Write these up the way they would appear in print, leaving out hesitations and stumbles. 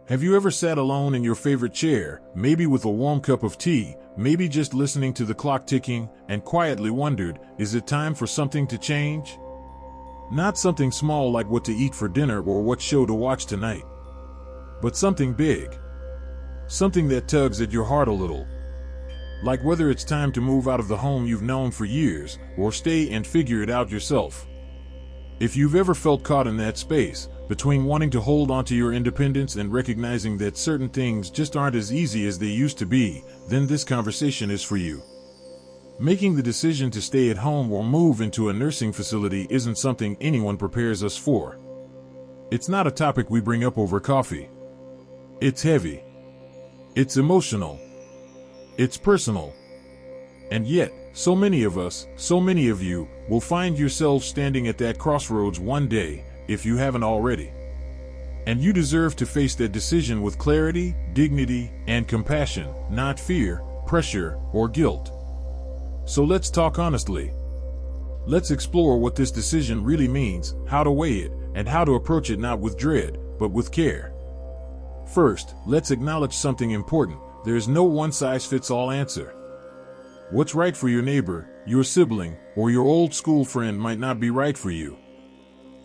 Have you ever sat alone in your favorite chair, maybe with a warm cup of tea, maybe just listening to the clock ticking, and quietly wondered, is it time for something to change? Not something small like what to eat for dinner or what show to watch tonight, but something big. Something that tugs at your heart a little. Like whether it's time to move out of the home you've known for years, or stay and figure it out yourself. If you've ever felt caught in that space, between wanting to hold onto your independence and recognizing that certain things just aren't as easy as they used to be, then this conversation is for you. Making the decision to stay at home or move into a nursing facility isn't something anyone prepares us for. It's not a topic we bring up over coffee. It's heavy. It's emotional. It's personal. And yet, so many of us, so many of you, will find yourselves standing at that crossroads one day, if you haven't already. And you deserve to face that decision with clarity, dignity, and compassion, not fear, pressure, or guilt. So let's talk honestly. Let's explore what this decision really means, how to weigh it, and how to approach it not with dread, but with care. First, let's acknowledge something important. There's no one-size-fits-all answer. What's right for your neighbor, your sibling, or your old school friend might not be right for you.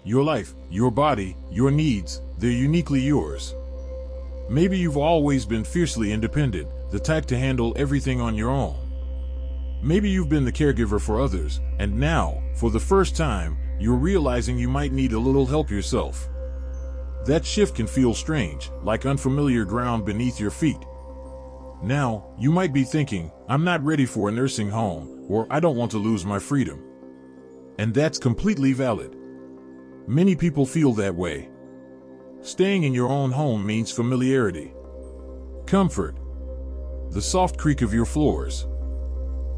Your life, your body, your needs, they're uniquely yours. Maybe you've always been fiercely independent, the type to handle everything on your own. Maybe you've been the caregiver for others, and now, for the first time, you're realizing you might need a little help yourself. That shift can feel strange, like unfamiliar ground beneath your feet. Now, you might be thinking, I'm not ready for a nursing home, or I don't want to lose my freedom. And that's completely valid. Many people feel that way. Staying in your own home means familiarity, comfort, the soft creak of your floors,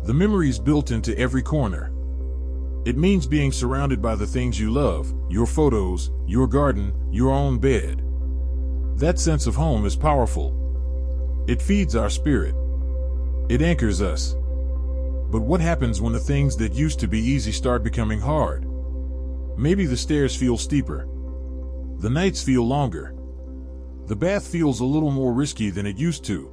the memories built into every corner. It means being surrounded by the things you love, your photos, your garden, your own bed. That sense of home is powerful. It feeds our spirit. It anchors us. But what happens when the things that used to be easy start becoming hard? Maybe the stairs feel steeper. The nights feel longer. The bath feels a little more risky than it used to.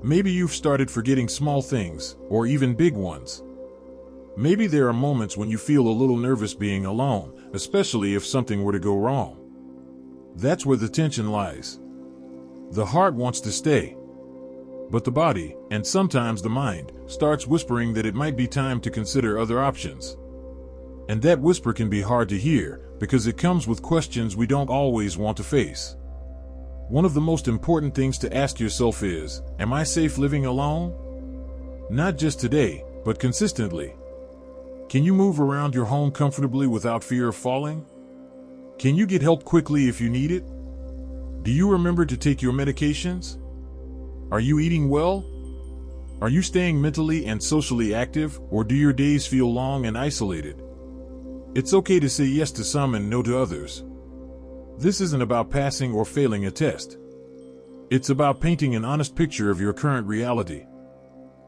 Maybe you've started forgetting small things, or even big ones. Maybe there are moments when you feel a little nervous being alone, especially if something were to go wrong. That's where the tension lies. The heart wants to stay. But the body, and sometimes the mind, starts whispering that it might be time to consider other options. And that whisper can be hard to hear, because it comes with questions we don't always want to face. One of the most important things to ask yourself is, am I safe living alone? Not just today, but consistently. Can you move around your home comfortably without fear of falling? Can you get help quickly if you need it? Do you remember to take your medications? Are you eating well? Are you staying mentally and socially active, or do your days feel long and isolated? It's okay to say yes to some and no to others. This isn't about passing or failing a test. It's about painting an honest picture of your current reality.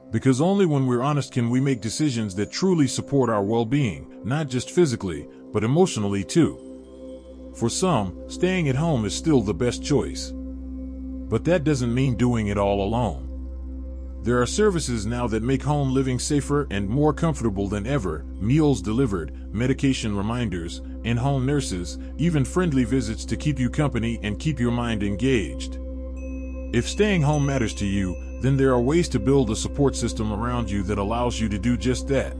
Because only when we're honest can we make decisions that truly support our well-being, not just physically, but emotionally too. For some, staying at home is still the best choice. But that doesn't mean doing it all alone. There are services now that make home living safer and more comfortable than ever: meals delivered, medication reminders, in-home nurses, even friendly visits to keep you company and keep your mind engaged. If staying home matters to you, then there are ways to build a support system around you that allows you to do just that.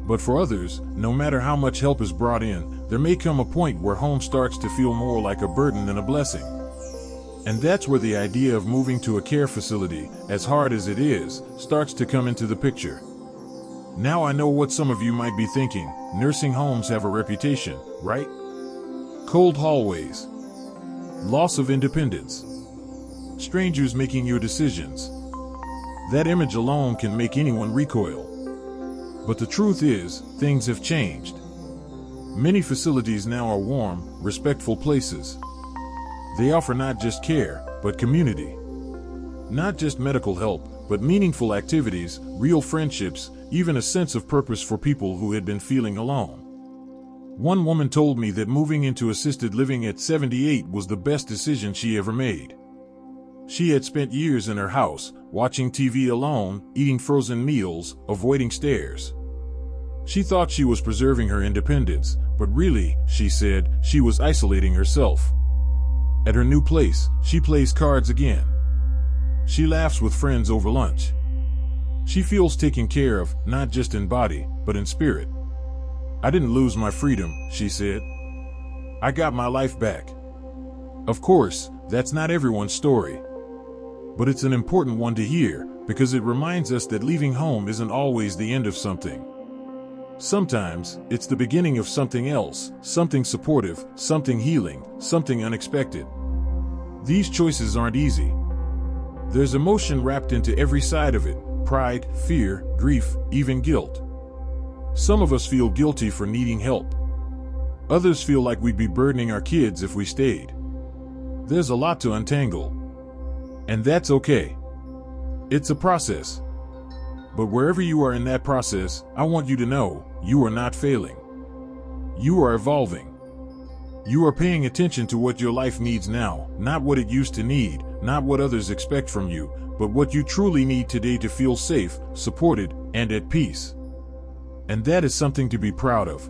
But for others, no matter how much help is brought in, there may come a point where home starts to feel more like a burden than a blessing. And that's where the idea of moving to a care facility, as hard as it is, starts to come into the picture. Now I know what some of you might be thinking. Nursing homes have a reputation, right? Cold hallways, loss of independence, strangers making your decisions. That image alone can make anyone recoil. But the truth is, things have changed. Many facilities now are warm, respectful places. They offer not just care, but community. Not just medical help, but meaningful activities, real friendships, even a sense of purpose for people who had been feeling alone. One woman told me that moving into assisted living at 78 was the best decision she ever made. She had spent years in her house, watching TV alone, eating frozen meals, avoiding stairs. She thought she was preserving her independence, but really, she said, she was isolating herself. At her new place, she plays cards again. She laughs with friends over lunch. She feels taken care of, not just in body, but in spirit. I didn't lose my freedom, she said. I got my life back. Of course, that's not everyone's story. But it's an important one to hear, because it reminds us that leaving home isn't always the end of something. Sometimes, it's the beginning of something else, something supportive, something healing, something unexpected. These choices aren't easy. There's emotion wrapped into every side of it: pride, fear, grief, even guilt. Some of us feel guilty for needing help. Others feel like we'd be burdening our kids if we stayed. There's a lot to untangle. And that's okay. It's a process. But wherever you are in that process, I want you to know, you are not failing. You are evolving. You are paying attention to what your life needs now, not what it used to need, not what others expect from you, but what you truly need today to feel safe, supported, and at peace. And that is something to be proud of.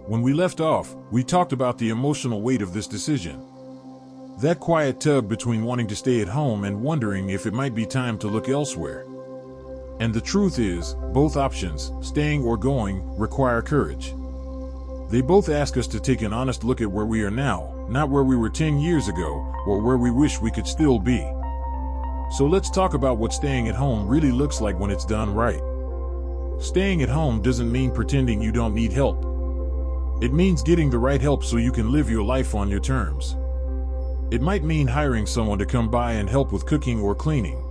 When we left off, we talked about the emotional weight of this decision. That quiet tug between wanting to stay at home and wondering if it might be time to look elsewhere. And the truth is, both options, staying or going, require courage. They both ask us to take an honest look at where we are now, not where we were 10 years ago, or where we wish we could still be. So let's talk about what staying at home really looks like when it's done right. Staying at home doesn't mean pretending you don't need help. It means getting the right help so you can live your life on your terms. It might mean hiring someone to come by and help with cooking or cleaning.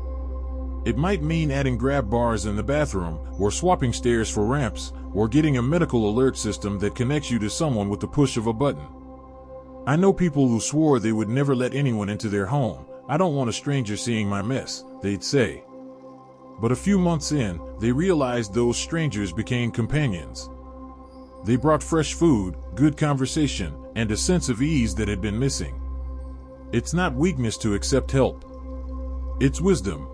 It might mean adding grab bars in the bathroom, or swapping stairs for ramps, or getting a medical alert system that connects you to someone with the push of a button. I know people who swore they would never let anyone into their home. I don't want a stranger seeing my mess, they'd say. But a few months in, they realized those strangers became companions. They brought fresh food, good conversation, and a sense of ease that had been missing. It's not weakness to accept help. It's wisdom.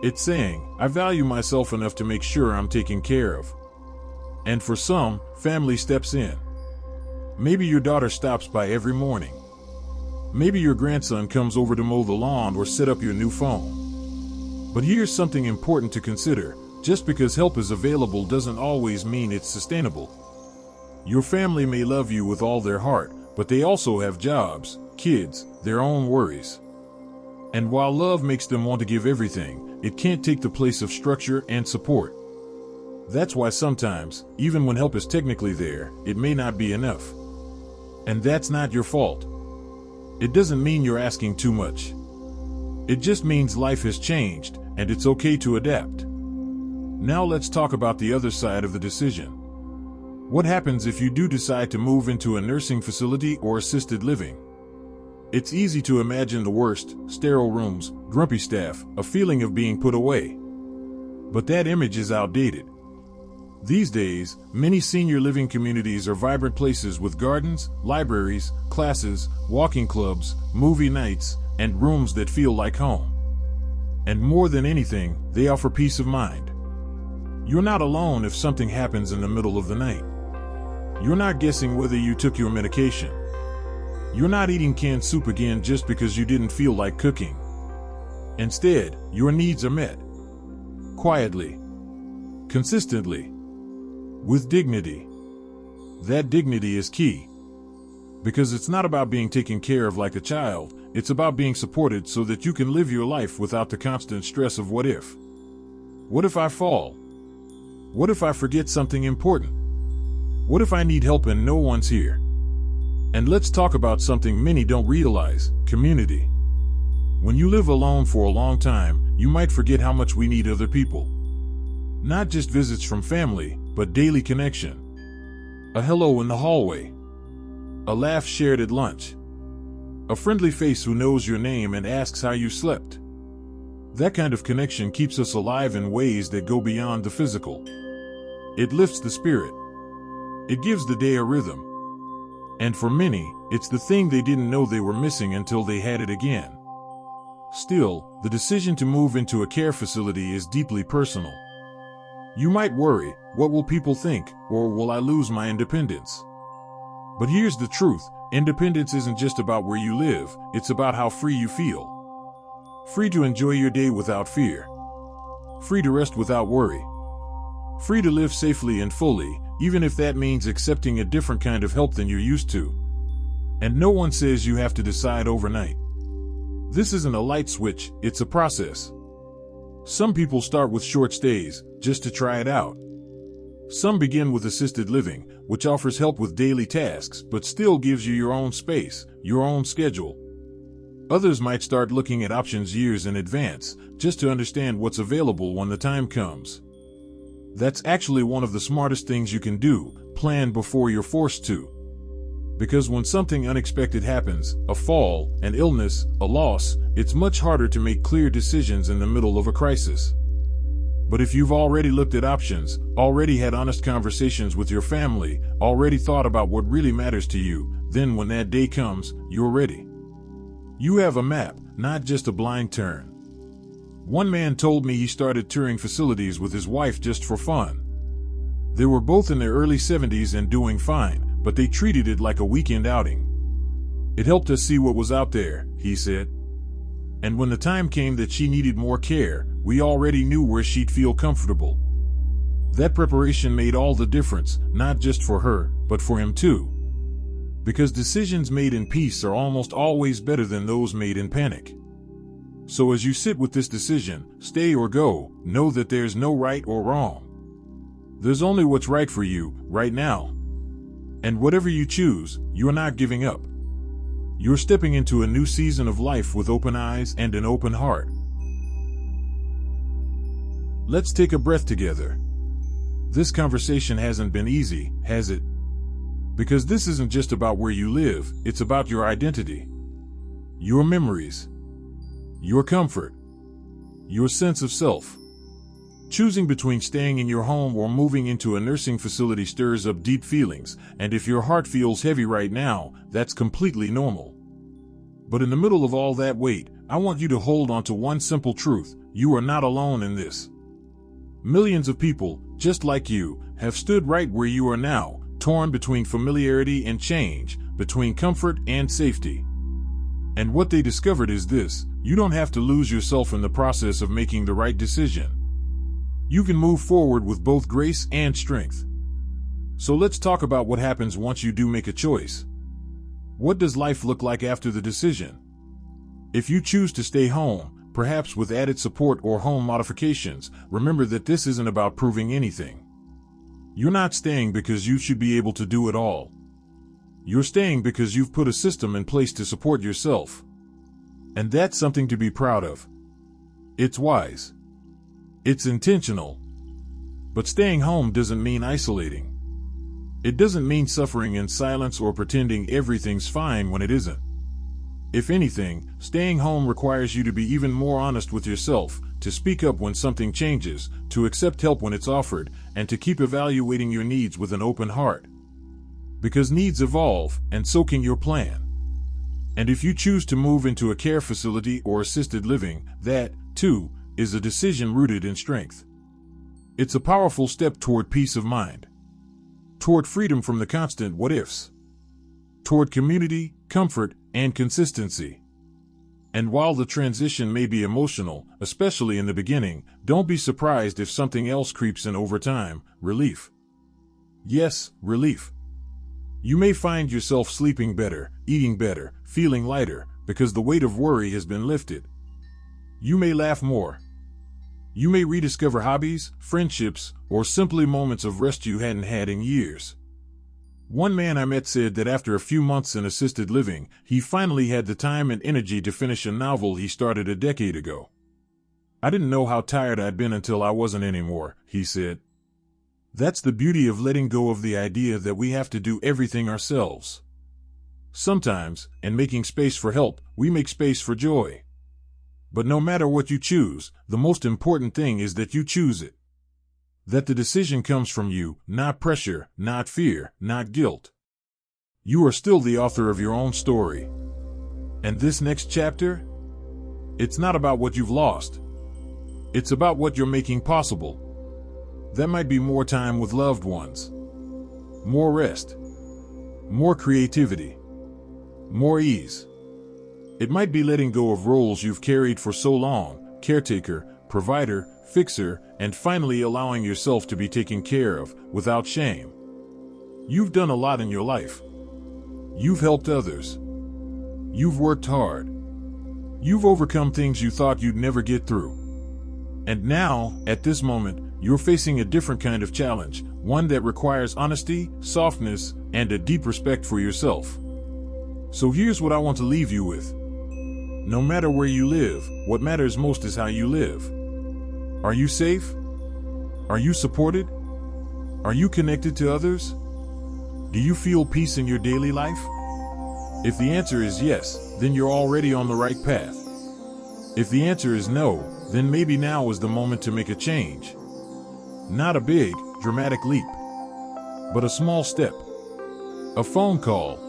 It's saying, I value myself enough to make sure I'm taken care of. And for some, family steps in. Maybe your daughter stops by every morning. Maybe your grandson comes over to mow the lawn or set up your new phone. But here's something important to consider. Just because help is available doesn't always mean it's sustainable. Your family may love you with all their heart, but they also have jobs, kids, their own worries. And while love makes them want to give everything, it can't take the place of structure and support. That's why sometimes, even when help is technically there, it may not be enough. And that's not your fault. It doesn't mean you're asking too much. It just means life has changed, and it's okay to adapt. Now let's talk about the other side of the decision. What happens if you do decide to move into a nursing facility or assisted living? It's easy to imagine the worst: sterile rooms, grumpy staff, a feeling of being put away. But that image is outdated. These days, many senior living communities are vibrant places with gardens, libraries, classes, walking clubs, movie nights, and rooms that feel like home. And more than anything, they offer peace of mind. You're not alone if something happens in the middle of the night. You're not guessing whether you took your medication. You're not eating canned soup again just because you didn't feel like cooking. Instead, your needs are met. Quietly. Consistently. With dignity. That dignity is key. Because it's not about being taken care of like a child, it's about being supported so that you can live your life without the constant stress of what if. What if I fall? What if I forget something important? What if I need help and no one's here? And let's talk about something many don't realize: community. When you live alone for a long time, you might forget how much we need other people. Not just visits from family, but daily connection. A hello in the hallway. A laugh shared at lunch. A friendly face who knows your name and asks how you slept. That kind of connection keeps us alive in ways that go beyond the physical. It lifts the spirit. It gives the day a rhythm. And for many, it's the thing they didn't know they were missing until they had it again. Still, the decision to move into a care facility is deeply personal. You might worry, what will people think, or will I lose my independence? But here's the truth, independence isn't just about where you live, it's about how free you feel. Free to enjoy your day without fear. Free to rest without worry. Free to live safely and fully, even if that means accepting a different kind of help than you're used to. And no one says you have to decide overnight. This isn't a light switch, it's a process. Some people start with short stays, just to try it out. Some begin with assisted living, which offers help with daily tasks but still gives you your own space, your own schedule. Others might start looking at options years in advance, just to understand what's available when the time comes. That's actually one of the smartest things you can do, plan before you're forced to. Because when something unexpected happens, a fall, an illness, a loss, it's much harder to make clear decisions in the middle of a crisis. But if you've already looked at options, already had honest conversations with your family, already thought about what really matters to you, then when that day comes, you're ready. You have a map, not just a blind turn. One man told me he started touring facilities with his wife just for fun. They were both in their early 70s and doing fine, but they treated it like a weekend outing. It helped us see what was out there, he said. And when the time came that she needed more care, we already knew where she'd feel comfortable. That preparation made all the difference, not just for her, but for him too. Because decisions made in peace are almost always better than those made in panic. So as you sit with this decision, stay or go, know that there's no right or wrong. There's only what's right for you, right now. And whatever you choose, you're not giving up. You're stepping into a new season of life with open eyes and an open heart. Let's take a breath together. This conversation hasn't been easy, has it? Because this isn't just about where you live, it's about your identity. Your memories. Your comfort. Your sense of self. Choosing between staying in your home or moving into a nursing facility stirs up deep feelings, and if your heart feels heavy right now, that's completely normal. But in the middle of all that weight, I want you to hold on to one simple truth: you are not alone in this. Millions of people, just like you, have stood right where you are now, torn between familiarity and change, between comfort and safety. And what they discovered is this: you don't have to lose yourself in the process of making the right decision. You can move forward with both grace and strength. So let's talk about what happens once you do make a choice. What does life look like after the decision? If you choose to stay home, perhaps with added support or home modifications, remember that this isn't about proving anything. You're not staying because you should be able to do it all. You're staying because you've put a system in place to support yourself. And that's something to be proud of. It's wise. It's intentional. But staying home doesn't mean isolating. It doesn't mean suffering in silence or pretending everything's fine when it isn't. If anything, staying home requires you to be even more honest with yourself, to speak up when something changes, to accept help when it's offered, and to keep evaluating your needs with an open heart. Because needs evolve, and so can your plan. And if you choose to move into a care facility or assisted living, that, too, is a decision rooted in strength. It's a powerful step toward peace of mind. Toward freedom from the constant what-ifs. Toward community, comfort, and consistency. And while the transition may be emotional, especially in the beginning, don't be surprised if something else creeps in over time: relief. Yes, relief. You may find yourself sleeping better, eating better, feeling lighter, because the weight of worry has been lifted. You may laugh more. You may rediscover hobbies, friendships, or simply moments of rest you hadn't had in years. One man I met said that after a few months in assisted living, he finally had the time and energy to finish a novel he started a decade ago. I didn't know how tired I'd been until I wasn't anymore, he said. That's the beauty of letting go of the idea that we have to do everything ourselves. Sometimes, in making space for help, we make space for joy. But no matter what you choose, the most important thing is that you choose it. That the decision comes from you, not pressure, not fear, not guilt. You are still the author of your own story. And this next chapter? It's not about what you've lost. It's about what you're making possible. That might be more time with loved ones, more rest, more creativity, more ease. It might be letting go of roles you've carried for so long, caretaker, provider, fixer, and finally allowing yourself to be taken care of without shame. You've done a lot in your life. You've helped others. You've worked hard. You've overcome things you thought you'd never get through. And now, at this moment, you're facing a different kind of challenge, one that requires honesty, softness, and a deep respect for yourself. So here's what I want to leave you with. No matter where you live, what matters most is how you live. Are you safe? Are you supported? Are you connected to others? Do you feel peace in your daily life? If the answer is yes, then you're already on the right path. If the answer is no, then maybe now is the moment to make a change. Not a big, dramatic leap, but a small step. A phone call,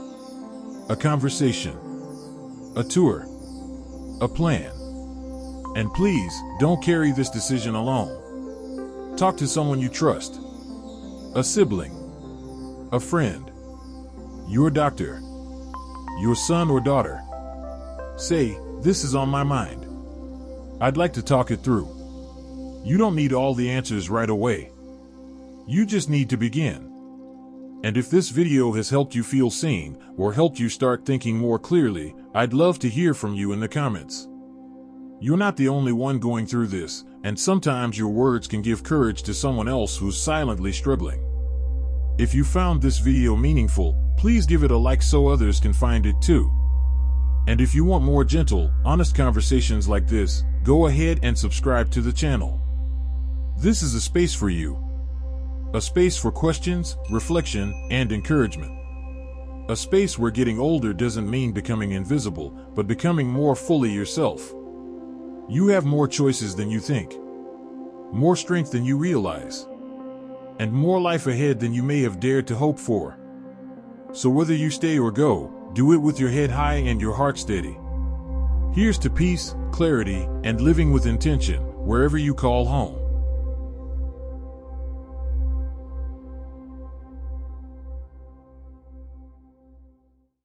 a conversation, a tour, a plan. And please, don't carry this decision alone. Talk to someone you trust. A sibling, a friend, your doctor, your son or daughter. Say, this is on my mind. I'd like to talk it through. You don't need all the answers right away. You just need to begin. And if this video has helped you feel seen or helped you start thinking more clearly, I'd love to hear from you in the comments. You're not the only one going through this, and sometimes your words can give courage to someone else who's silently struggling. If you found this video meaningful, please give it a like so others can find it too. And if you want more gentle, honest conversations like this, go ahead and subscribe to the channel. This is a space for you. A space for questions, reflection, and encouragement. A space where getting older doesn't mean becoming invisible, but becoming more fully yourself. You have more choices than you think, more strength than you realize, and more life ahead than you may have dared to hope for. So whether you stay or go, do it with your head high and your heart steady. Here's to peace, clarity, and living with intention, wherever you call home.